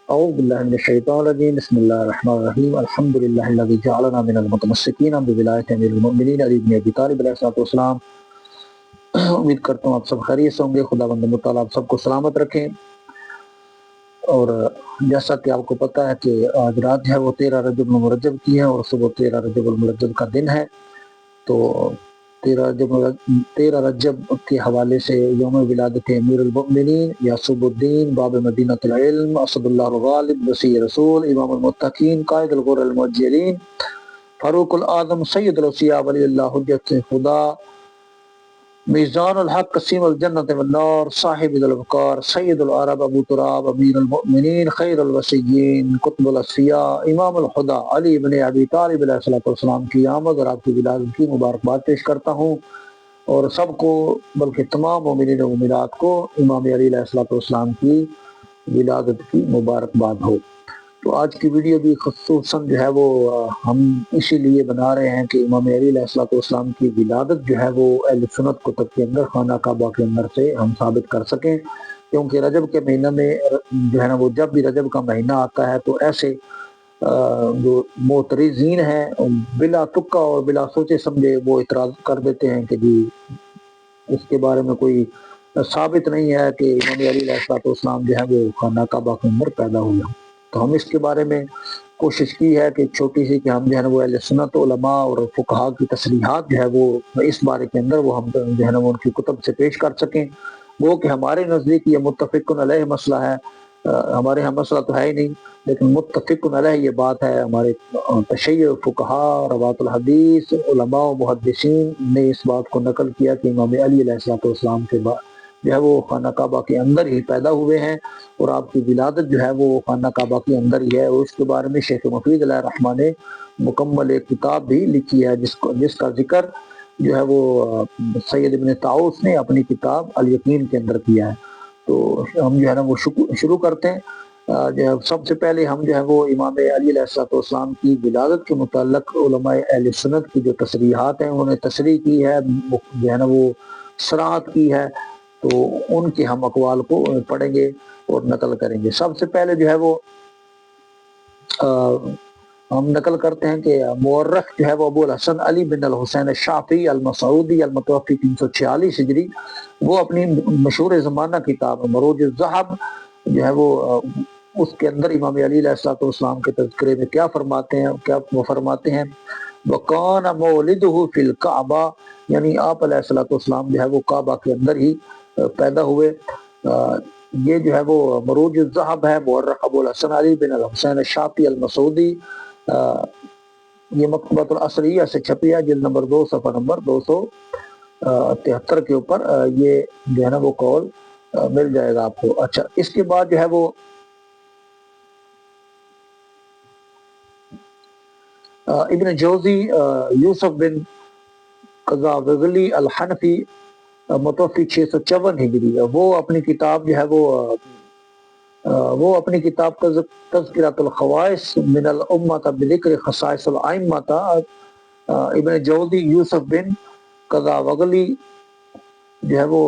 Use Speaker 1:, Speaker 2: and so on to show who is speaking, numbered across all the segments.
Speaker 1: اعوذ باللہ من الشیطان الرجیم بسم اللہ الرحمن الرحیم الحمد للہ الذی جعلنا من المتمسکین بولایۃ امیر المؤمنین علی بن ابی طالب علیہ الصلوۃ والسلام۔ امید کرتا ہوں آپ سب خیریت سے ہوں گے۔ خداوند متعال آپ سب کو سلامت رکھیں۔ اور جیسا کہ آپ کو پتہ ہے کہ آج رات جو ہے وہ 13 رجب المرجب کی ہے اور صبح 13 رجب المرجب کا دن ہے۔ تو 13 رجب کے حوالے سے یوم ولادت امیر المؤمنین یعصب الدین باب مدینہ العلم اسد اللہ الغالب وسیع رسول امام المتقین قائد الغر المعجلین فاروق الاعظم سید الاوصیاء ولی اللہ حجت خدا میزان الحق قسیم الجنت والنار صاحب الوقار سید العرب ابو تراب امیر المؤمنین خیر الوصیین قطب الاصفیاء امام الخدا علی بن ابی طالب علیہ الصلوۃ والسلام کی آمد اور آپ کی ولادت کی مبارکباد پیش کرتا ہوں، اور سب کو بلکہ تمام مومنین و مومنات کو امام علی علیہ الصلوۃ والسلام کی ولادت کی مبارکباد ہو۔ تو آج کی ویڈیو بھی خصوصاً جو ہے وہ ہم اسی لیے بنا رہے ہیں کہ امام علی علیہ الصلوۃ والسلام کی ولادت جو ہے وہ اہل سنت کتب کے اندر خانہ کعبہ کے اندر سے ہم ثابت کر سکیں، کیونکہ رجب کے مہینہ میں جو ہے نا وہ جب بھی رجب کا مہینہ آتا ہے تو ایسے جو معترضین ہیں بلا تکا اور بلا سوچے سمجھے وہ اعتراض کر دیتے ہیں کہ جی اس کے بارے میں کوئی ثابت نہیں ہے کہ امام علی علیہ الصلوۃ والسلام جو ہے وہ خانہ کعبہ کے اندر پیدا ہوئے۔ تو ہم اس کے بارے میں کوشش کی ہے کہ چھوٹی سی کہ ہم جو ہے نا وہ اہل سنت علماء اور فقہاء کی تصریحات جو ہے وہ اس بارے کے اندر وہ ہم جو ہے نا وہ ان کی کتب سے پیش کر سکیں، وہ کہ ہمارے نزدیک یہ متفق علیہ مسئلہ ہے۔ ہمارے ہاں مسئلہ تو ہے ہی نہیں، لیکن متفق علیہ یہ بات ہے۔ ہمارے تشیع فقہاء روات الحدیث علماء و محدثین نے اس بات کو نقل کیا کہ امام علی علیہ الصلوۃ والسلام کے بعد جو ہے وہ خانہ کعبہ کے اندر ہی پیدا ہوئے ہیں، اور آپ کی ولادت جو ہے وہ خانہ کعبہ کے اندر ہی ہے۔ اور اس کے بارے میں شیخ مفید علیہ الرحمٰن نے مکمل ایک کتاب بھی لکھی ہے جس کا ذکر جو ہے وہ سید ابن طاؤس نے اپنی کتاب الیقین کے اندر کیا ہے۔ تو ہم جو ہے نا وہ شروع کرتے ہیں۔ سب سے پہلے ہم جو ہے وہ امام علی علیہ الصلوۃ والسلام کی ولادت کے متعلق علماء اہل سنت کی جو تصریحات ہیں انہوں نے تصریح کی ہے، جو ہے نا وہ صراحت کی ہے، تو ان کے ہم اقوال کو پڑھیں گے اور نقل کریں گے۔ سب سے پہلے جو ہے وہ ہم نقل کرتے ہیں کہ مورخ جو ہے وہ ابو الحسن علی بن الحسین الشافعی المسعودی المتوفی 346 ہجری، وہ اپنی مشہور زمانہ کتاب مروج الذہب جو ہے وہ اس کے اندر امام علی علیہ الصلوۃ والسلام کے تذکرے میں کیا فرماتے ہیں وَقَانَ مَوْلِدُهُ فِي الْكَعْبَةِ، یعنی آپ علیہ الصلوۃ والسلام جو ہے وہ کعبہ کے اندر ہی پیدا ہوئے۔ یہ جو ہے وہ مروج الذہب ہے، مورخ ابو الحسن علی بن الحسین الشافعی المسعودی، یہ مکتبۃ الاسریہ سے چھپی ہے، جلد نمبر 2 صفحہ نمبر 273 کے اوپر یہ جو ہے نا وہ قول مل جائے گا آپ کو۔ اچھا، اس کے بعد جو ہے وہ ابن جوزی یوسف بن قزاوغلی الحنفی متوفی 654 ہجری، وہ اپنی کتاب جو ہے وہ اپنی کتاب تذکرۃ الخواص من الامۃ بذکر خصائص الائمۃ، ابن جوزی یوسف بن قزاوغلی جو ہے وہ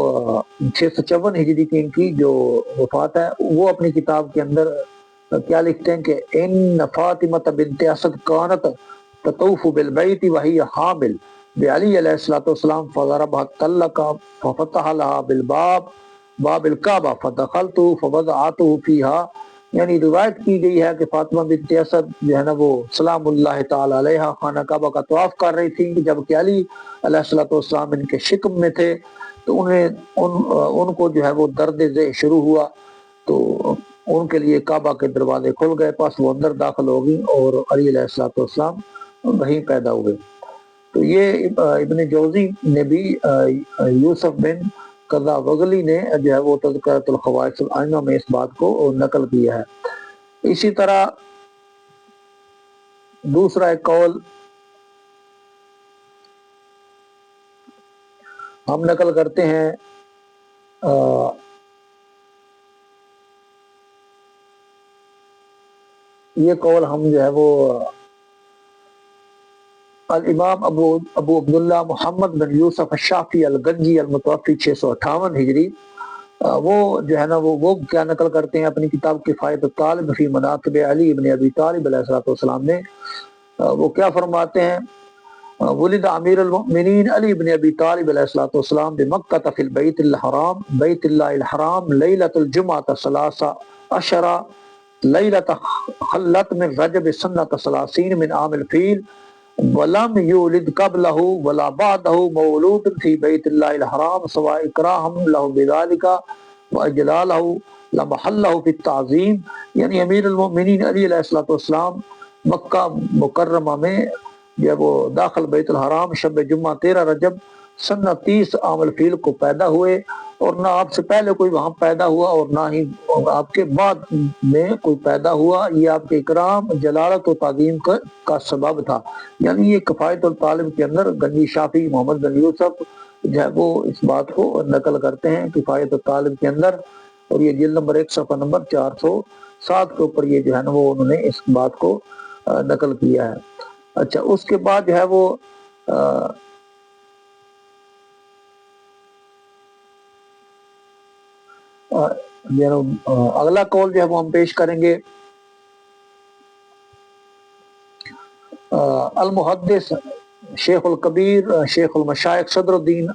Speaker 1: 654 ہجری کی ان کی جو وفات ہے، وہ اپنی کتاب کے اندر کیا لکھتے ہیں کہ ان فاطمہ بنت اسد کانت تطوف بالبیت وہی حامل بعلی علیہ الصلوۃ والسلام فضربها الطلق ففتح لها بالباب باب الکعبہ فدخلت فوضعته فیها، یعنی روایت کی گئی ہے کہ فاطمہ بنت اسد جو ہے نا وہ سلام اللہ تعالی علیہ خانہ کعبہ کا طواف کر رہی تھی، جبکہ علی علیہ الصلوۃ والسلام ان کے شکم میں تھے، تو ان کو جو ہے وہ درد ذہ شروع ہوا، تو ان کے لیے کعبہ کے دروازے کھل گئے، پس وہ اندر داخل ہو گئی اور علی علیہ الصلوۃ والسلام وہیں پیدا ہوئے۔ تو یہ ابن جوزی نے بھی یوسف بن قزاوغلی نے جو ہے وہ تذکرۃ الخواص الائمہ میں اس بات کو نقل کیا ہے۔ اسی طرح دوسرا ایک قول ہم نقل کرتے ہیں یہ قول ہم جو ہے وہ الامام ابو عبداللہ محمد بن یوسف الشافعی الگنجی المتوفی 658 ہجری، وہ جو ہے نا وہ کیا نقل کرتے ہیں اپنی کتاب کفایت الطالب فی مناقب علی ابن ابی طالب علیہ الصلوۃ والسلام میں، وہ کیا فرماتے ہیں، ولد امیر المؤمنین علی بن ابی طالب علیہ الصلوۃ والسلام بمکہ فی البیت الحرام بیت اللہ الحرام لیلۃ الجمعۃ ثلاث عشرہ لیلۃ خلت من رجب سنۃ ثلاثین من عام الفیل ولم یولد قبلہ ولا بعدہ مولود فی بیت اللہ الحرام سواء اکراہم لہ بذالک واجلالہ لمحلہ فی التعظیم، یعنی امیر المؤمنین علی علیہ الصلوۃ والسلام مکہ مکرمہ میں جب وہ داخل بیت الحرام شب جمعہ 13 رجب سنہ 30 عام الفیل کو پیدا ہوئے، اور نہ آپ سے پہلے کوئی وہاں پیدا ہوا اور نہ ہی آپ کے بعد میں کوئی پیدا ہوا، یہ آپ کے اکرام جلالت و تعظیم کا سبب تھا۔ یعنی یہ کفایت الطالب کے اندر گنجی شافی محمد بن یوسف جو ہے وہ اس بات کو نقل کرتے ہیں کفایت الطالب کے اندر، اور یہ جلد نمبر 1 صفحہ نمبر 407 کے اوپر یہ جو ہے نا وہ انہوں نے اس بات کو نقل کیا ہے۔ اچھا، اس کے بعد جو ہے وہ اگلا قول جو ہے وہ ہم پیش کریں گے المحدث شیخ الکبیر شیخ المشائخ صدر الدین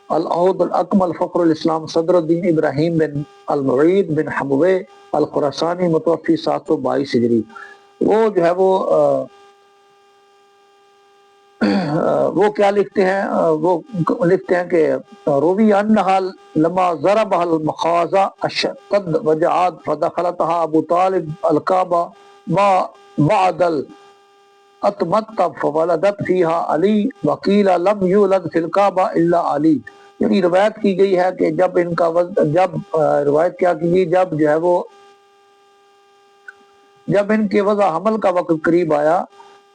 Speaker 1: العود الاکمل فخر الاسلام صدر الدین ابراہیم بن المعید بن حموے الخراسانی متوفی 722 ہجری، وہ جو ہے وہ کیا لکھتے ہیں، وہ لکھتے ہیں کہ روی انہا لما ضربها المخاض اشتد وجعات فدخلتها ابو طالب الکعبہ ما بعد اتمت فولدت فیها علی وقیل لم یولد فی الکعبہ الا علی، یعنی روایت کی گئی ہے کہ جب ان کا روایت کیا کی گئی، جب جو ہے وہ جب ان کے وضع حمل کا وقت قریب آیا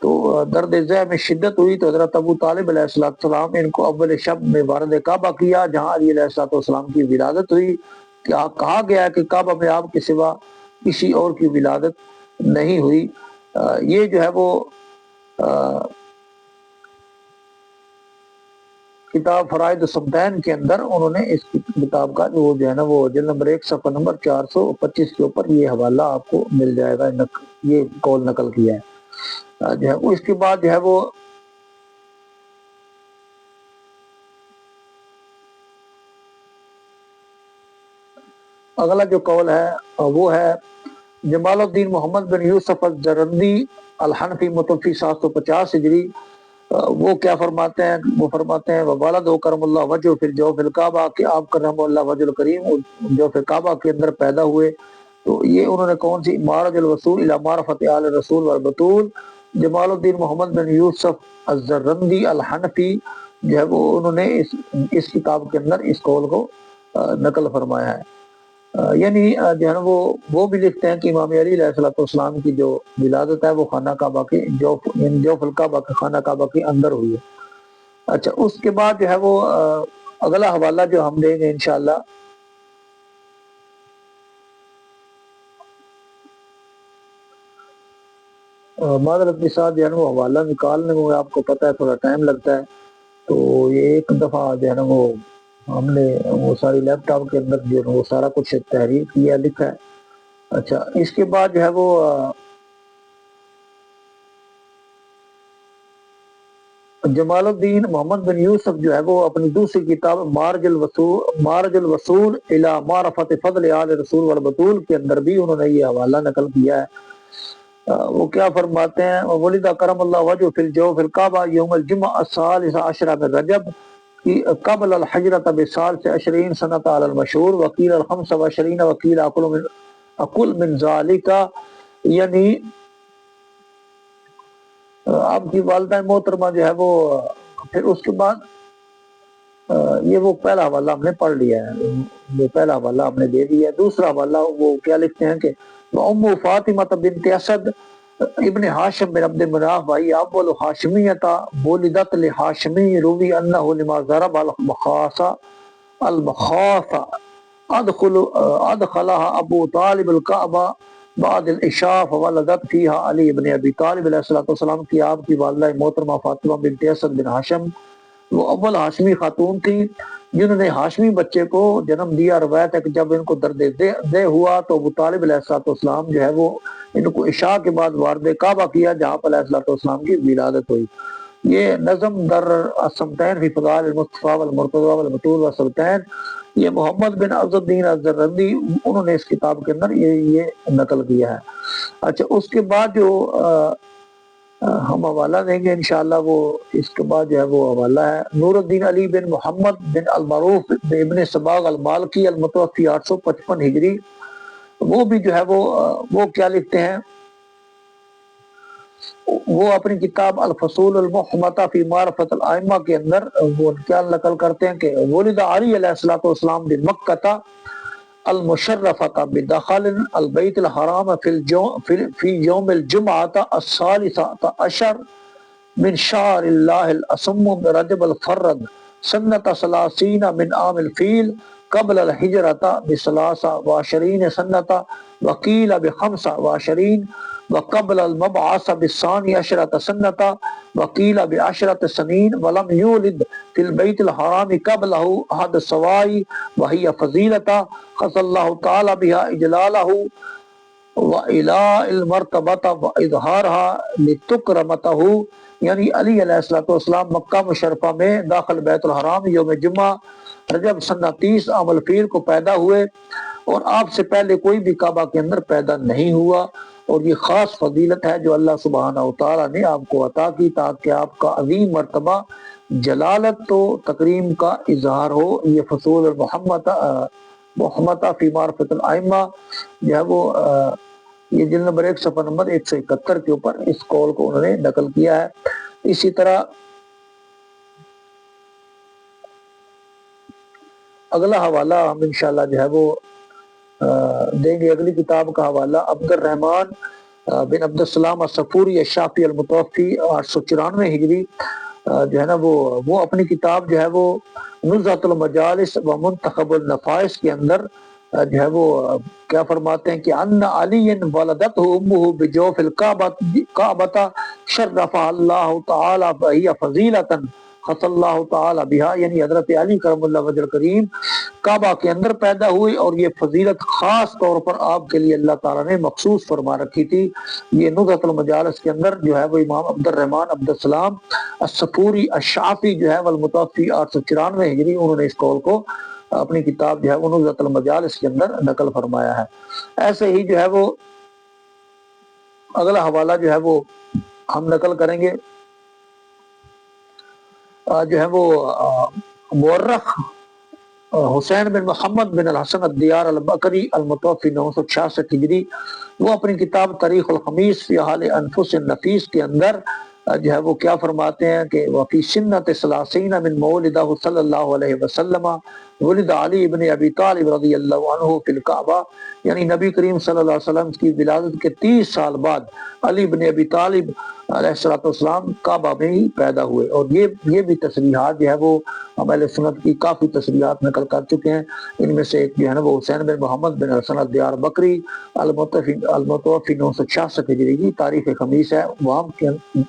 Speaker 1: تو درد ذہ میں شدت ہوئی، تو حضرت ابو طالب علیہ السلام نے ان کو اول شب میں وارد کعبہ کیا جہاں علی علیہ السلام کی ولادت ہوئی۔ کہا گیا ہے کہ کعبہ میں آپ کے سوا کسی اور کی ولادت نہیں ہوئی۔ یہ جو ہے وہ کتاب فرائض الصمتین کے اندر انہوں نے اس کتاب کا وہ جو ہے نا وہ جلد نمبر 1 صفحہ نمبر 425 کے اوپر یہ حوالہ آپ کو مل جائے گا، یہ قول نقل کیا ہے جو ہے۔ اس کے بعد جو ہے وہ اگلا جو قول ہے وہ ہے جمال الدین محمد بن یوسف الزرندی الحنفی متوفی 750 ہجری، وہ کیا فرماتے ہیں، وہ فرماتے ہیں وبالد و کرم اللہ وجہ فی الجوف الکعبہ، کہ آپ کرم اللہ وجہ الکریم جوف کعبہ کے اندر پیدا ہوئے۔ تو یہ انہوں نے کون سی، مارج الوصول الی معرفت آل رسول والبطول، جمال الدین محمد بن یوسف الزرندی الحنفی جو ہے وہ انہوں نے اس کتاب کے اندر اس قول کو نقل فرمایا ہے۔ یعنی جو ہے نا وہ بھی لکھتے ہیں کہ امام علی علیہ السلام کی جو ولادت ہے وہ خانہ کعبہ کے جوف الکعبہ کے خانہ کعبہ کے اندر ہوئی ہے۔ اچھا، اس کے بعد جو ہے وہ اگلا حوالہ جو ہم دیں گے انشاءاللہ معذرت کے ساتھ جو ہے نا وہ حوالہ نکالنے میں آپ کو پتہ ہے تھوڑا ٹائم لگتا ہے، تو یہ ایک دفعہ جو ہے نا وہ ہم نے وہ ساری لیپ ٹاپ کے اندر جو ہے وہ سارا کچھ تحریر کیا لکھا ہے۔ اچھا، اس کے بعد جو ہے وہ جمال الدین محمد بن یوسف جو ہے وہ اپنی دوسری کتاب مارج الوصول الی معرفت فضل آل رسول والبطول کے اندر بھی انہوں نے یہ حوالہ نقل کیا ہے۔ وہ کیا فرماتے ہیں، ولد کرم اللہ وجہ فی الجوف الکعبہ یوم الجمعہ الثالث عشرہ من رجب قبل الحجرۃ بسال سے 20 سنۃ علی المشہور وکیل الخمس وعشرین وکیل اقل من ذالک، یعنی آپ کی والدہ محترمہ جو ہے وہ پھر اس کے بعد یہ وہ پہلا حوالہ ہم نے پڑھ لیا ہے، وہ پہلا حوالہ ہم نے دے دیا ہے۔ دوسرا حوالہ وہ کیا لکھتے ہیں کہ ام فاطمہ بنت اسد ابن ہاشم بن عبد مناف بھائی اول ہاشمیتا ولدت لہاشمی روی انہ لما ضرب المخاص ادخلها ابو طالب الکعبہ بعد العشاء فولدت فیہا علی ابن ابی طالب علیہ السلام کی آپ کی والدہ محترمہ فاطمہ بنت اسد بن ہاشم وہ اول ہاشمی خاتون تھی جنہوں نے ہاشمی بچے کو جنم دیا۔ روایت ہے کہ جب ان کو درد دے ہوا تو ابو طالب علیہ السلام جو ہے وہ ان کو عشاء کے بعد وارد کعبہ کیا جہاں پر علیہ السلام کی ولادت ہوئی۔ یہ نظم در السمتین فی فضائل المصطفیٰ والمرتضیٰ والمطول والسبتین، یہ محمد بن عبد الدین الزرندی انہوں نے اس کتاب کے اندر یہ نقل کیا ہے۔ اچھا، اس کے بعد جو ہم حوالہ دیں گے انشاءاللہ، وہ اس کے بعد جو ہے وہ حوالہ ہے نور الدین علی بن محمد بن المعروف ابن سباغ المالکی المتوفی 855 ہجری۔ وہ بھی جو ہے وہ کیا لکھتے ہیں، وہ اپنی کتاب الفصول المحمطہ فی معرفت الائمہ کے اندر وہ کیا نقل کرتے ہیں کہ ولد علی علیہ السلام بمکہ المشرفة بدخل البیت الحرام فی یوم الجمعہ الثالثة عشر من شهر الله الأصم رجب الفرد سنة 30 من عام الفيل قبل الهجرة ب23 سنة وقيل ب25 وقبل المبعث ب12 سنة وقيل ب10 سنين ولم يولد في البيت الحرام قبله أحد السواي وهي فضيلة خص الله تعالى بها إجلاله وإلاء المرتبة وإظهارها لتكرمته، یعنی علی علیہ السلام مکہ مشرفہ میں داخل بیت الحرام یوم جمعہ رجب سنہ 30 عام الفیل کو پیدا ہوئے، اور آپ سے پہلے کوئی بھی کعبہ کے اندر پیدا نہیں ہوا، اور یہ خاص فضیلت ہے جو اللہ سبحانہ وتعالی نے آپ کو عطا کی تاکہ آپ کا عظیم مرتبہ جلالت و تکریم کا اظہار ہو۔ یہ فصول محمدہ فی معرفت الائمہ جو ہے وہ یہ جلد نمبر 1 صفحہ نمبر 171 کے اوپر اس قول کو انہوں نے نقل کیا ہے۔ اسی طرح اگلا حوالہ ہم انشاءاللہ جو ہے وہ دیں گے، اگلی کتاب کا حوالہ عبد الرحمن بن عبد السلام الصفوری الشافعی المتوفی 894 ہجری جو ہے نا وہ اپنی کتاب جو ہے وہ نزہۃ المجالس و منتخب النفائس کے اندر جو ہے وہ کیا فرماتے ہیں کہ ان علی ولدتہ امہ بجوف الکعبۃ شرفہ اللہ تعالی بہی فضیلۃ خص اللہ تعالی بہا، یعنی حضرت علی کرم اللہ وجہ الکریم کعبہ کے اندر پیدا ہوئی، اور یہ فضیلت خاص طور پر آپ کے لیے اللہ تعالیٰ نے مخصوص فرما رکھی تھی۔ یہ نزہۃ المجالس کے اندر جو ہے وہ امام عبد الرحمن عبد السلام الصفوری الشافعی جو ہے والمتوفی 894 ہجری انہوں نے اس قول کو اپنی کتاب جو ہے وہ نزہۃ المجالس کے اندر نقل فرمایا ہے۔ ایسے ہی جو ہے وہ اگلا حوالہ جو ہے وہ ہم نقل کریں گے، جو ہے وہ مورخ حسین بن محمد بن الحسن الدیار البکری المتوفی 966 ہجری، وہ اپنی کتاب تاریخ الخمیس فی حال انفس النفیس کے اندر جو ہے وہ کیا فرماتے ہیں کہ وفی سنت 30 من مولدہ صلی اللہ علیہ وسلم ولد علی ابن ابی طالب رضی اللہ عنہ فی الکعبہ، یعنی نبی کریم صلی اللہ علیہ وسلم کی ولادت کے 30 سال بعد علی ابن ابی طالب علیہ السلام کعبہ میں ہی پیدا ہوئے۔ اور یہ بھی تصریحات جو ہے وہ ہم اہل سنت کی کافی تصریحات نقل کر چکے ہیں، ان میں سے ایک جو ہے نا وہ حسین بن محمد بن حسن الدیار بکری المتوفی 966 ہجری کی تاریخ خمیس ہے، وہاں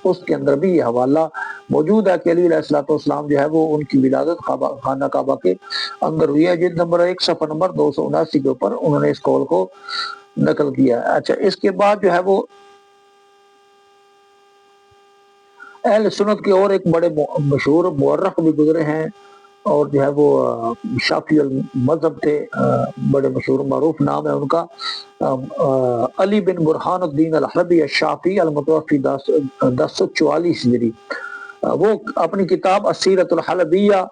Speaker 1: اس کے اندر بھی یہ حوالہ موجود ہے کہ علی علیہ السلام جو ہے وہ ان کی ولادت خانہ کعبہ کے اندر ہوئی ہے۔ جلد نمبر 1 صفحہ نمبر 279 کے اوپر انہوں نے اس قول کو نقل کیا ہے۔ اچھا، اس کے بعد جو ہے وہ اہل سنت کے اور ایک بڑے مشہور مورخ بھی گزرے ہیں، اور جو ہے وہ شافعی المذہب تھے، بڑے مشہور معروف نام ہے ان کا، علی بن برہان الدین الحلبی الشافعی المتوفی 1044 ہجری۔ وہ اپنی کتاب السیرۃ الحلبیہ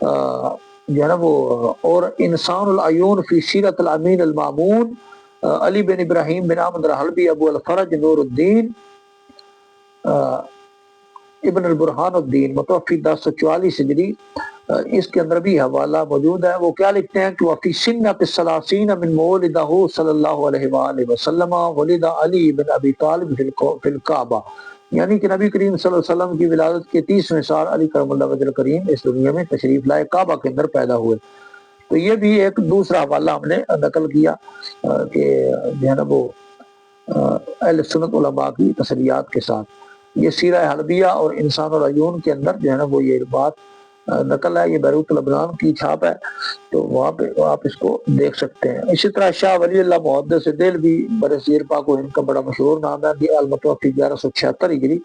Speaker 1: جو ہے نا وہ اور انسان العیون فی سیرت الامین المامون علی بن ابراہیم بن احمد الحلبی ابو الفرج نور الدین ابن البرہان الدین متوفی 1044 ہجری، اس کے اندر بھی حوالہ موجود ہے۔ وہ کیا لکھتے ہیں کہ وفی سنۃ 30 من مولدہ صلی اللہ علیہ وآلہ وسلم ولد علی بن ابی طالب فی الکعبہ، یعنی کہ نبی کریم صلی اللہ علیہ وسلم کی ولادت کے 30ویں سال علی کرم اللہ وجہ الکریم اس دنیا میں تشریف لائے، کعبہ کے اندر پیدا ہوئے۔ تو یہ بھی ایک دوسرا حوالہ ہم نے نقل کیا کہ جو ہے نا وہ اہل سنت علماء کی تصریحات کے ساتھ، یہ سیرہ حلبیہ اور انسان العیون کے اندر جو ہے نا وہ یہ بات نقل ہے، یہ بیروت لبنان کی چھاپ ہے، تو وہاں پہ آپ اس کو دیکھ سکتے ہیں۔ اسی طرح شاہ ولی اللہ محدث دہلوی برصغیر پاک و ہند کا بڑا مشہور نام ہے، المتوفی 1176 ہجری،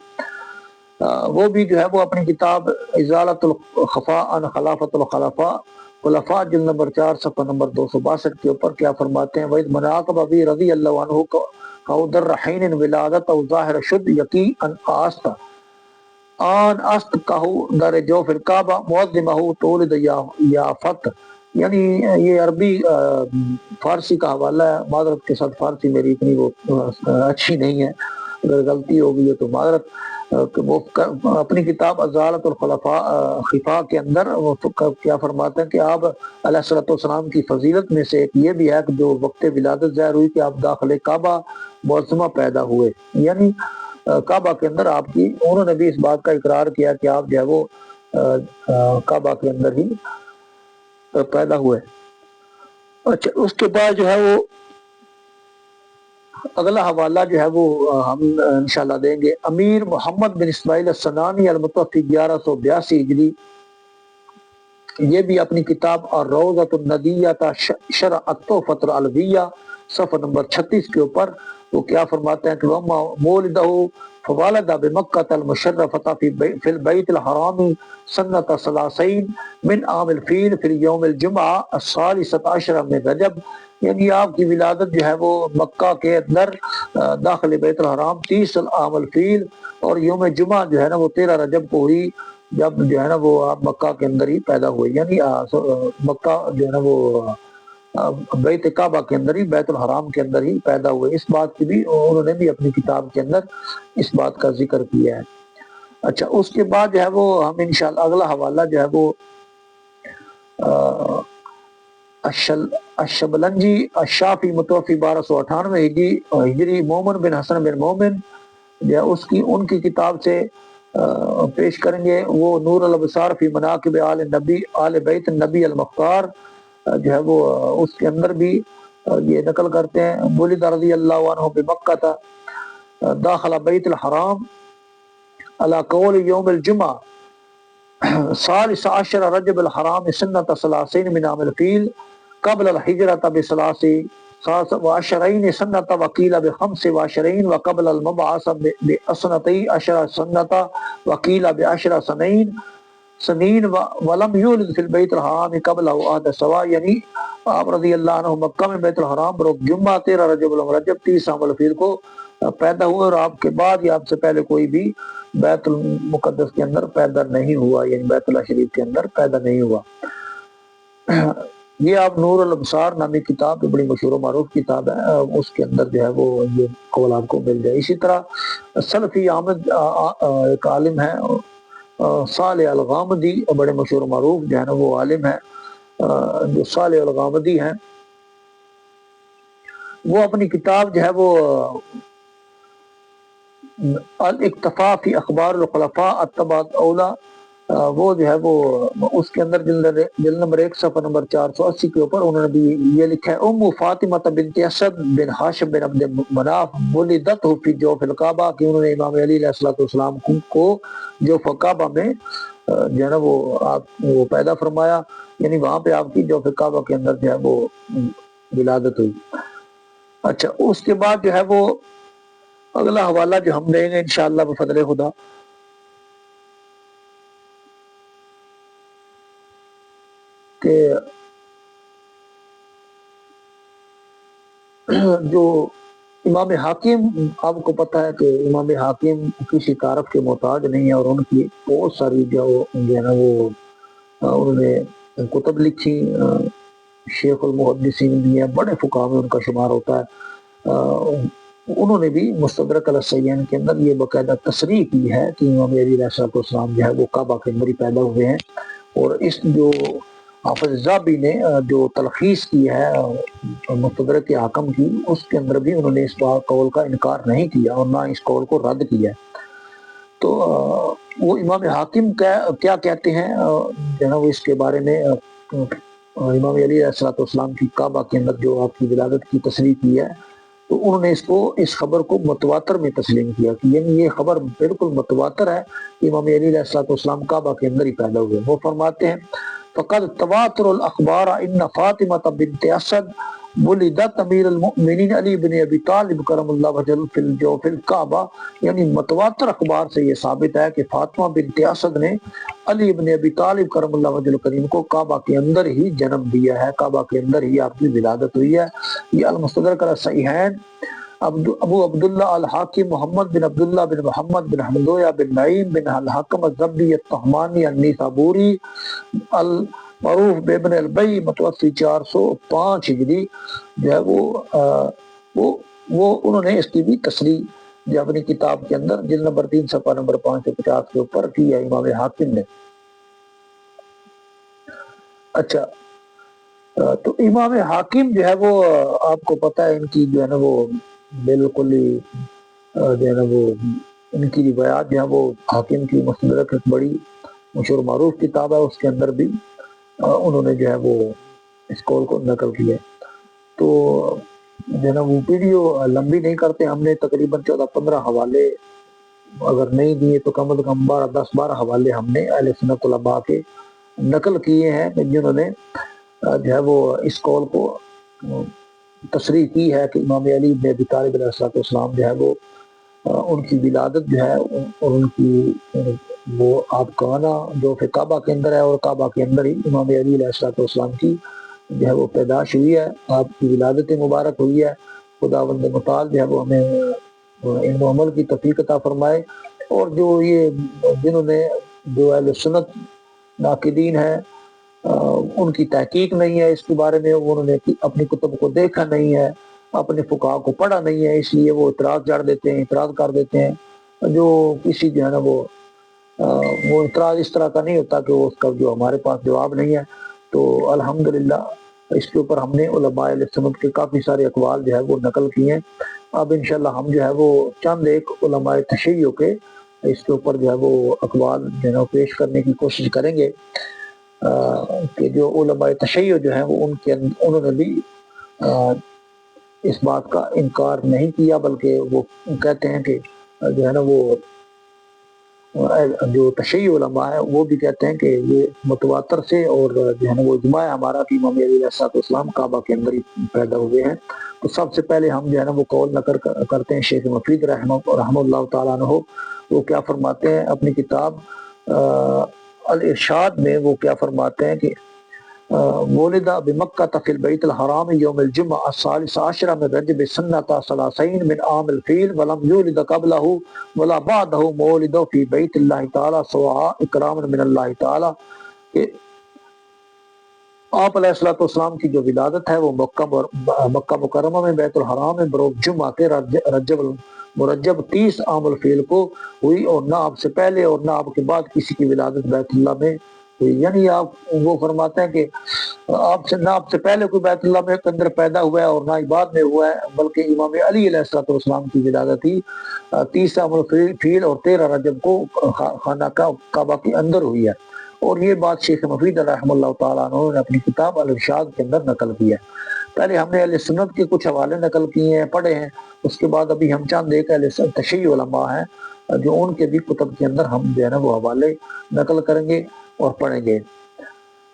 Speaker 1: وہ بھی جو ہے وہ اپنی کتاب ازالۃ الخفاء عن خلافۃ الخلفاء خلفاء جلد نمبر 4 صفحہ نمبر 262 کے اوپر کیا فرماتے ہیں، وَإِذْ مَنَاقَبَ ابی رضی اللہ عنہ قَوْدَ الرَّحِينِ ولادت او ظاہر شد یقی ان آست آن است کہو در جوف الکعبہ معظمہ تولد یا فت، یعنی یہ عربی فارسی کا حوالہ ہے، معذرت کے ساتھ فارسی میری اتنی وہ اچھی نہیں ہے، اگر غلطی ہو گئی ہے تو معذرت۔ وہ اپنی کتاب ازالۃ الخلفاء خفاء کے اندر وہ کیا فرماتے ہیں کہ آپ علیہ الصلوۃ والسلام کی فضیلت میں سے ایک یہ بھی ہے کہ جو وقت ولادت ظاہر ہوئی کہ آپ داخل کعبہ معظمہ پیدا ہوئے، یعنی کعبہ کے اندر آپ کی، انہوں نے بھی اس بات کا اقرار کیا کہ آپ جو ہے وہ کعبہ کے اندر ہی پیدا ہوئے۔ اچھا، اس کے بعد جو ہے وہ اگلا حوالہ جو ہے وہ ہم انشاءاللہ دیں گے، امیر محمد بن اسماعیل السنانی المتوفی 1182 ہجری، یہ بھی اپنی کتاب الروضۃ الندیہ شرح التحفۃ العلویہ صفحہ نمبر 36 کے اوپر وہ کیا فرماتے ہیں کہ وَمَا مولدہ فوالدہ بمکۃ المشرفۃ فی البیت الحرام سنۃ ثلاثین من عام الفیل فی یوم الجمعہ الثالثۃ عشر من رجب، یعنی آپ کی ولادت جو ہے وہ مکہ کے اندر داخل بیت الحرام 30 عام الفیل اور یوم جمعہ جو ہے نا وہ 13 رجب کو ہوئی، جب جو ہے نا وہ آپ مکہ کے اندر ہی پیدا ہوئے، یعنی مکہ جو ہے نا وہ بیت کعبہ کے اندر ہی، بیت الحرام کے اندر ہی پیدا ہوئے۔ اس بات کی بھی انہوں نے بھی اپنی کتاب کے اندر اس بات کا ذکر کیا ہے۔ اچھا، اس کے بعد جو ہے وہ ہم انشاءاللہ اگلا حوالہ جو ہے وہ الشبلنجی الشافی متوفی 1298 ہجری مومن بن حسن بن مومن جو اس کی ان کی کتاب سے پیش کریں گے، وہ نور الابصار فی مناقب آل نبی آل بیت النبی المختار جو ہے وہ اس کے اندر بھی یہ نقل کرتے ہیں، ولد رضی اللہ عنہ بمکہ داخل بیت الحرام علی قول یوم الجمعہ ثالث عشر رجب الحرام سنۃ ثلاثین من عام الفیل قبل الحجرۃ بثلاث وعشرین سنۃ وقیل بخمس وعشرین وقبل المبعث باسنتی عشر سنۃ وقیل بعشر سنین ولم یولد فی البیت الحرام قبل احد سوا، یعنی آپ رضی اللہ عنہ مکہ میں بیت الحرام بروز جمعہ 13 رجب الرجب 30 عام الفیل کو پیدا ہوئے، اور آپ کے بعد یا آپ سے پہلے کوئی بھی بیت المقدس کے اندر پیدا نہیں ہوا، یعنی بیت اللہ شریف کے اندر پیدا نہیں ہوا۔ یہ آپ نور الابصار نامی کتاب بڑی مشہور و معروف کتاب ہے، اس کے اندر جو ہے وہ یہ قول آپ کو مل جائے۔ اسی طرح سلفی احمد ایک عالم ہے صالح الغامدی، بڑے مشہور و معروف جو ہے نا وہ عالم ہے، جو صالح الغامدی ہیں، وہ اپنی کتاب جو ہے وہ الاکتفاء فی اخبار الخلفاء التبعۃ اولیٰ، وہ جو ہے وہ اس کے اندر جلد نمبر 1 صفحہ نمبر 480 کے اوپر انہوں نے بھی یہ لکھا ہے، ام فاطمہ بنت اسد بن ہاشم بن عبد مناف ولدت فی جوف الکعبہ، کہ انہوں نے امام علی علیہ الصلوۃ والسلام کو جوف کعبہ میں جو ہے نا وہ آپ وہ پیدا فرمایا، یعنی وہاں پہ آپ کی جوف کعبہ کے اندر جو ہے وہ ولادت ہوئی۔ اچھا، اس کے بعد جو ہے وہ اگلا حوالہ جو ہم دیں گے انشاءاللہ بفضل خدا کہ جو امام حاکم، آپ کو پتہ ہے کہ امام حاکم کسی تعارف کے محتاج نہیں ہے، اور ان کی بہت ساری جو ہے نا وہ انہوں نے کتب لکھی، شیخ المحدثین بھی ہیں، بڑے فقہاء میں ان کا شمار ہوتا ہے۔ انہوں نے بھی مستدرک علی الصحیحین کے اندر یہ باقاعدہ تصریح کی ہے کہ امام علی علیہ السلام جو ہے وہ کعبہ کے اندر ہی پیدا ہوئے ہیں، اور اس جو حافظ ذہبی نے جو تلخیص کی ہے مستدرک حاکم کی، اس کے اندر بھی انہوں نے اس قول کا انکار نہیں کیا اور نہ اس قول کو رد کیا۔ تو وہ امام حاکم کیا کہتے ہیں جو ہے نا وہ اس کے بارے میں، امام علی علیہ السلام کی کعبہ کے اندر جو آپ کی ولادت کی تصریح کی ہے، تو انہوں نے اس خبر کو متواتر میں تسلیم کیا کہ یعنی یہ خبر بالکل متواتر ہے کہ امام علی علیہ السلام کعبہ کے اندر ہی پیدا ہوئے۔ وہ فرماتے ہیں فقد تواتر الاخبار ان فاطمہ بنت اسد ولدت امیر المؤمنین علی بن ابی طالب کرم اللہ وجل فی الکعبہ، یعنی متواتر اخبار سے یہ ثابت ہے کہ فاطمہ بنت اسد نے علی بن ابی طالب کرم اللہ وجل کریم کو کعبہ کے اندر ہی جنم دیا ہے، کعبہ کے اندر ہی آپ کی ولادت ہوئی ہے۔ یہ المستدرک علی الصحیحین ابو عبداللہ الحاکم محمد بن عبداللہ بن محمد بن حمدویہ بن نعیم بن الحکم الزبی الطحمانی النیسابوری المعروف بابن البی متوفی 405 ہجری جو ہے وہ انہوں نے اس کی بھی تصریح جو اپنی کتاب کے اندر جلد نمبر 3 صفحہ نمبر 550 کے اوپر کی ہے امام حاکم نے۔ اچھا، تو امام حاکم جو ہے وہ آپ کو پتہ ہے ان کی جو ہے نا وہ بالکل ہی جو ہے نا وہ ان کی روایات جو ہے وہ حاکم کی مستدرک ایک بڑی مشہور معروف کتاب ہے، اس کے اندر بھی انہوں نے جو ہے وہ اس قول کو نقل کیا۔ تو جو ہے نا وہ ویڈیو لمبی نہیں کرتے، ہم نے تقریباً 14-15 حوالے اگر نہیں دیے تو کم از کم 10-12 حوالے ہم نے اہل سنت علماء کے نقل کیے ہیں جنہوں نے جو ہے وہ اس قول کو تصریح کی ہے کہ امام علی بن ابی طالب علیہ السلام جو ہے وہ ان کی ولادت جو ہے اور ان کی وہ آپ کانا جو کہ کعبہ کے اندر ہے اور کعبہ کے اندر ہی امام علی علیہ السلام کی جو ہے وہ پیدائش ہوئی ہے، آپ کی ولادت مبارک ہوئی ہے۔ خداوند متعال جو ہے وہ ہمیں علم و عمل کی توفیق عطا فرمائے، اور جو یہ جنہوں نے جو اہل سنت ناقدین ہیں ان کی تحقیق نہیں ہے اس کے بارے میں، انہوں نے اپنی کتب کو دیکھا نہیں ہے، اپنے فقہا کو پڑھا نہیں ہے، اس لیے وہ اعتراض جڑ دیتے ہیں، اعتراض کر دیتے ہیں۔ جو کسی جو ہے نا وہ اعتراض اس طرح کا نہیں ہوتا کہ اس کا جو ہمارے پاس جواب نہیں ہے۔ تو الحمدللہ اس کے اوپر ہم نے علماء اہل سنت کے کافی سارے اقوال جو ہے وہ نقل کیے ہیں۔ اب انشاءاللہ ہم جو ہے وہ چند ایک علماء تشیع کے اس کے اوپر جو ہے وہ اقوال جو ہے نا پیش کرنے کی کوشش کریں گے کہ جو علماء تشیع جو ہیں وہ انہوں نے بھی اس بات کا انکار نہیں کیا، بلکہ وہ کہتے ہیں کہ جو ہے نا وہ جو تشیع علماء ہے وہ بھی کہتے ہیں کہ یہ متواتر سے اور جو ہے نا وہ اجماع ہے ہمارا کہ امام علی علیہ السلام کعبہ کے اندر ہی پیدا ہوئے ہیں۔ تو سب سے پہلے ہم جو ہے نا وہ قول نقل کرتے ہیں شیخ مفید رحمہ اللہ تعالیٰ عنہ، وہ کیا فرماتے ہیں اپنی کتاب الارشاد میں، وہ کیا فرماتے ہیں کہ ولد بمکہ فی البیت الحرام یوم الجمعہ الثالث عشر من رجب سنۃ 30 من عام الفیل ولم یولد قبلہ ولا بعدہ مولد فی بیت اللہ تعالی سواء اکراما من اللہ تعالی، کہ آپ علیہ السلام کی جو ولادت ہے وہ مکہ مکرمہ میں بیت الحرام میں بروز جمعہ کے رجب مرجب 30 عام الفیل کو ہوئی، اور نہ آپ سے پہلے اور نہ آپ کے بعد کسی کی ولادت بیت اللہ میں ہوئی۔ یعنی آپ وہ فرماتے ہیں کہ نہ آپ سے پہلے کوئی بیت اللہ میں کے اندر پیدا ہوا ہے اور نہ ہی بعد میں ہوا ہے، بلکہ امام علی علیہ السلام کی ولادت ہی 30 عام الفیل اور 13 رجب کو خانہ کعبہ کے اندر ہوئی ہے۔ اور یہ بات شیخ مفید رحمہ اللہ تعالیٰ عنہ نے اپنی کتاب الارشاد کے اندر نقل کیا ہے۔ پہلے ہم نے اہل سنت کے کچھ حوالے نقل کیے ہیں، پڑھے ہیں، اس کے بعد ابھی ہم چند ایک اہل تشیع علماء ہیں جو ان کے بھی کتب کے اندر ہم جو ہے نا وہ حوالے نقل کریں گے اور پڑھیں گے۔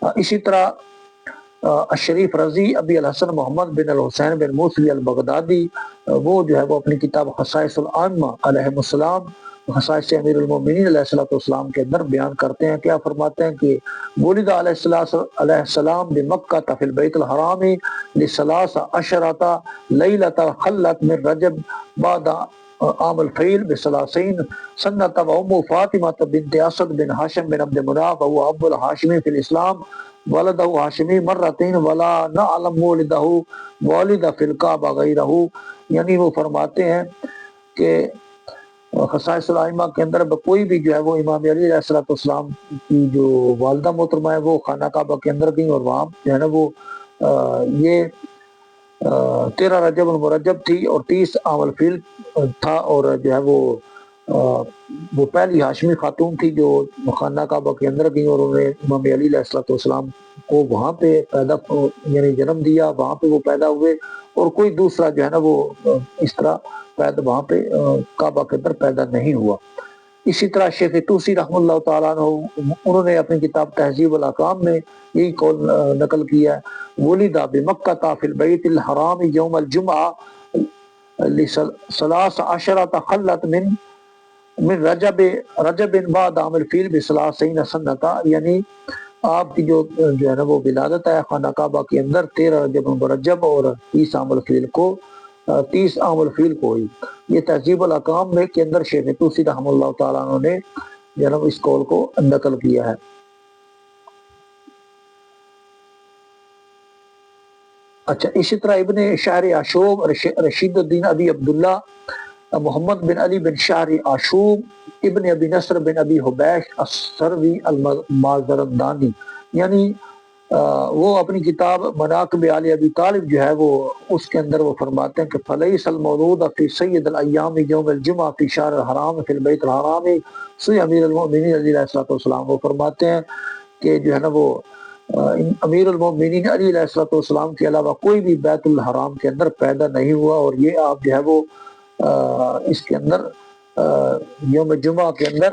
Speaker 1: اسی طرح الشریف رضی ابی الحسن محمد بن الحسین بن موسوی البغدادی، وہ جو ہے وہ اپنی کتاب خصائص الائمہ علیہم السلام، خصائص امیر المومنین علیہ السلام کے اندر بیان کرتے ہیں، کیا فرماتے ہیں کہ ولد علیہ السلام بمکہ فی البیت الحرام لثلاث عشرۃ لیلۃ خلت من رجب بعد عام الفیل بثلاثین سنۃ وام فاطمہ بنت اسد بن ہاشم بن عبد مناف وهو ابو الہاشمی فی الاسلام ولدہ ہاشمی مرتین ولا نعلم ولدہ والد فی الکعبہ غیرہ۔ یعنی وہ فرماتے ہیں کہ خصائص الائمہ کے اندر کوئی بھی جو ہے وہ امام علی علیہ السلام کی جو والدہ محترمہ ہے وہ خانہ کعبہ کے اندر گئیں، اور وہاں جو ہے نا وہ یہ 13 رجب المرجب تھی اور 30 عام الفیل تھا، اور جو ہے وہ پہلی ہاشمی خاتون تھی جو خانہ کعبہ کے اندر گئیں اور انہوں نے امام علی علیہ السلام کو وہاں پہ پیدا یعنی جنم دیا، وہاں پہ وہ پیدا ہوئے، اور کوئی دوسرا جو ہے نا وہ اس طرح پیدا وہاں پہ کعبہ کے اندر پیدا نہیں ہوا۔ اسی طرح شیخ طوسی رحمہ اللہ تعالیٰ عنہ انہوں نے اپنی کتاب تہذیب الاحکام میں یہی قول نقل کیا ہے، ولد بمکہ فی البیت الحرام یوم الجمعہ لثلاث عشرۃ خلت من رجب بعد عام الفیل بثلاثین سنتا، یعنی آپ کی جو ہے نا وہ ولادت ہے خانہ کعبہ کے اندر 13 رجب مرجب اور 30 عام الفیل کو 30 عام الفیل کو ہوئی۔ یہ تہذیب الاحکام میں کے اندر شیخ طوسی رحمہ اللہ تعالیٰ عنہ نے جناب اس قول کو نقل کیا ہے۔ اچھا، اسی طرح ابن شہر عاشوب رشید الدین ابی عبداللہ محمد بن علی بن شہر عاشوب ابن ابی نصر بن ابی حبیش السروی المازردانی، یعنی وہ اپنی کتاب مناقب آل ابی طالب جو ہے وہ اس کے اندر وہ فرماتے ہیں کہ فلیس المولود فی سید الایام یوم الجمعہ فی شہر الحرام فی البیت الحرام سی امیر المؤمنین علیہ السلام، وہ فرماتے ہیں کہ جو ہے نا وہ امیر المؤمنین علی علیہ السلام کے علاوہ کوئی بھی بیت الحرام کے اندر پیدا نہیں ہوا، اور یہ آپ جو ہے وہ اس کے اندر یوم جمعہ کے اندر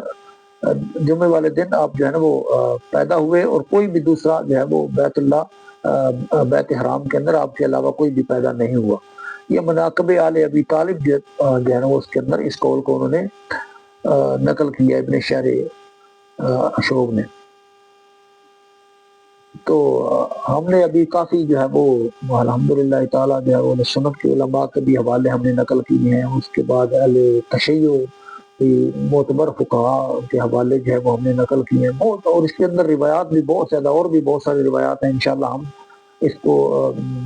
Speaker 1: جمعے والے دن آپ جو ہے نا وہ پیدا ہوئے، اور کوئی بھی دوسرا جو ہے وہ بیت حرام کے اندر آپ کے علاوہ کوئی بھی پیدا نہیں ہوا۔ یہ مناقب آل ابی طالب جو ہے نا وہ اس کے اندر اس قول کو انہوں نے نقل کیا ابن شہر عاشوب نے۔ تو ہم نے ابھی کافی جو ہے وہ الحمدللہ تعالیٰ جو ہے وہ سنت کے علماء کے بھی حوالے ہم نے نقل کیے ہیں، اس کے بعد اہل تشیع معتبر فقہاء کے حوالے جو ہے وہ ہم نے نقل کیے ہیں بہت، اور اس کے اندر روایات بھی بہت زیادہ، اور بھی بہت ساری روایات ہیں، انشاءاللہ ہم اس کو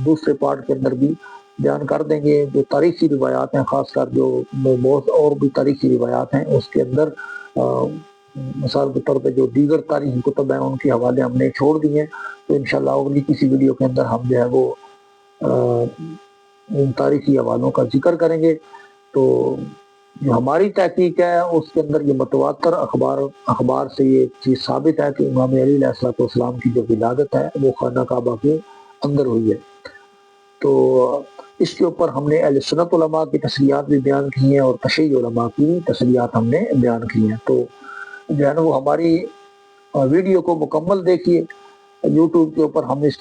Speaker 1: دوسرے پارٹ کے اندر بھی بیان کر دیں گے۔ جو تاریخی روایات ہیں، خاص کر جو بہت اور بھی تاریخی روایات ہیں، اس کے اندر مثال کے طور پہ جو دیگر تاریخی کتب ہیں ان کے حوالے ہم نے چھوڑ دیے ہیں، تو انشاءاللہ اگلی کسی ویڈیو کے اندر ہم جو ہے وہ ان تاریخی حوالوں کا ذکر کریں گے۔ تو جو ہماری تحقیق ہے اس کے اندر یہ متواتر اخبار سے یہ چیز ثابت ہے کہ امام علی علیہ السلام کی جو ولادت ہے وہ خانہ کعبہ کے اندر ہوئی ہے۔ تو اس کے اوپر ہم نے اہل سنت علماء کی تصریحات بھی بیان کی ہیں، اور تشیع علماء کی تصریحات ہم نے بیان کی ہیں۔ تو جو ہے نا وہ ہماری ویڈیو کو مکمل دیکھیے، یوٹیوب کے اوپر ہم اس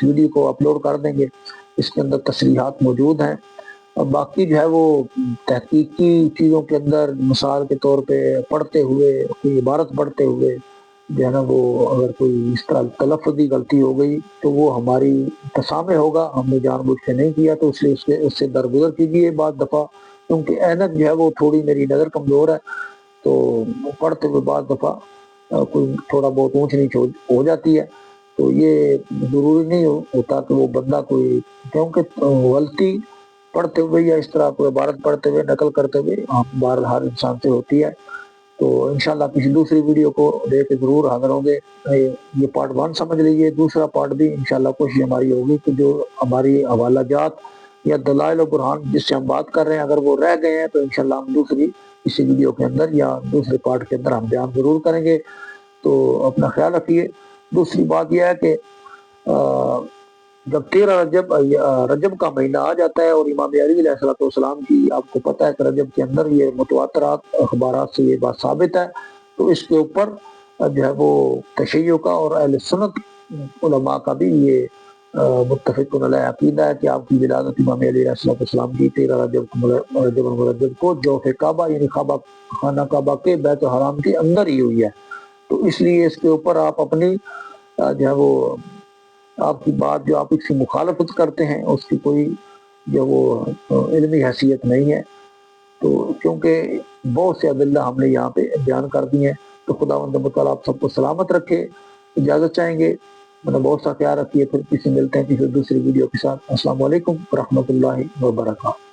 Speaker 1: ویڈیو کو اپلوڈ کر دیں گے، اس کے اندر تصریحات موجود ہیں۔ اور باقی جو ہے وہ تحقیقی چیزوں کے اندر مثال کے طور پہ پڑھتے ہوئے کوئی عبارت پڑھتے ہوئے جو ہے نا وہ اگر کوئی اس طرح تلفظی غلطی ہو گئی تو وہ ہماری تسامح ہوگا، ہم نے جان بوجھ کے نہیں کیا، تو اس سے درگزر کیجیے بعض دفعہ، کیونکہ اینک جو ہے وہ تھوڑی میری نظر کمزور ہے، تو پڑھتے ہوئے بعض دفعہ کوئی تھوڑا بہت اونچ نیچ ہو جاتی ہے، تو یہ ضروری نہیں ہوتا کہ وہ بندہ کوئی، کیونکہ غلطی پڑھتے ہوئے یا اس طرح کوئی عبارت پڑھتے ہوئے نقل کرتے ہوئے بہرحال ہر انسان سے ہوتی ہے۔ تو انشاءاللہ کسی دوسری ویڈیو کو دے کے ضرور حاضر ہوں گے۔ یہ پارٹ 1 سمجھ لیجیے، دوسرا پارٹ بھی انشاءاللہ کوشش ہماری ہوگی کہ جو ہماری حوالہ جات یا دلائل و برہان جس سے ہم بات کر رہے ہیں اگر وہ رہ گئے ہیں تو انشاءاللہ ہم دوسری اسی ویڈیو کے اندر یا دوسرے پارٹ کے اندر ہم بیان ضرور کریں گے۔ تو اپنا خیال رکھیے۔ دوسری بات یہ ہے کہ جب 13 رجب کا مہینہ آ جاتا ہے، اور امام علی علیہ السلام کی آپ کو پتہ ہے کہ رجب کے اندر یہ متواترات اخبارات سے یہ بات ثابت ہے، تو اس کے اوپر جو ہے وہ تشیع کا اور اہل سنت علماء کا بھی یہ متفق علیہ عقیدہ ہے کہ آپ کی ولادت امام علی علیہ السلام کی 13 رجب المرجب کو جوف کعبہ یعنی خانہ کعبہ کے بیت الحرام کے اندر ہی ہوئی ہے۔ تو اس لیے اس کے اوپر آپ اپنی جو ہے وہ آپ کی بات جو آپ اس کی مخالفت کرتے ہیں اس کی کوئی جو وہ علمی حیثیت نہیں ہے، تو کیونکہ بہت سے ادلہ ہم نے یہاں پہ بیان کر دی ہیں۔ تو خداوند متعالی آپ سب کو سلامت رکھے۔ اجازت چاہیں گے، بہت سا خیال رکھیے، پھر کسی ملتے ہیں کسی دوسری ویڈیو کے ساتھ۔ السلام علیکم ورحمۃ اللہ وبرکاتہ۔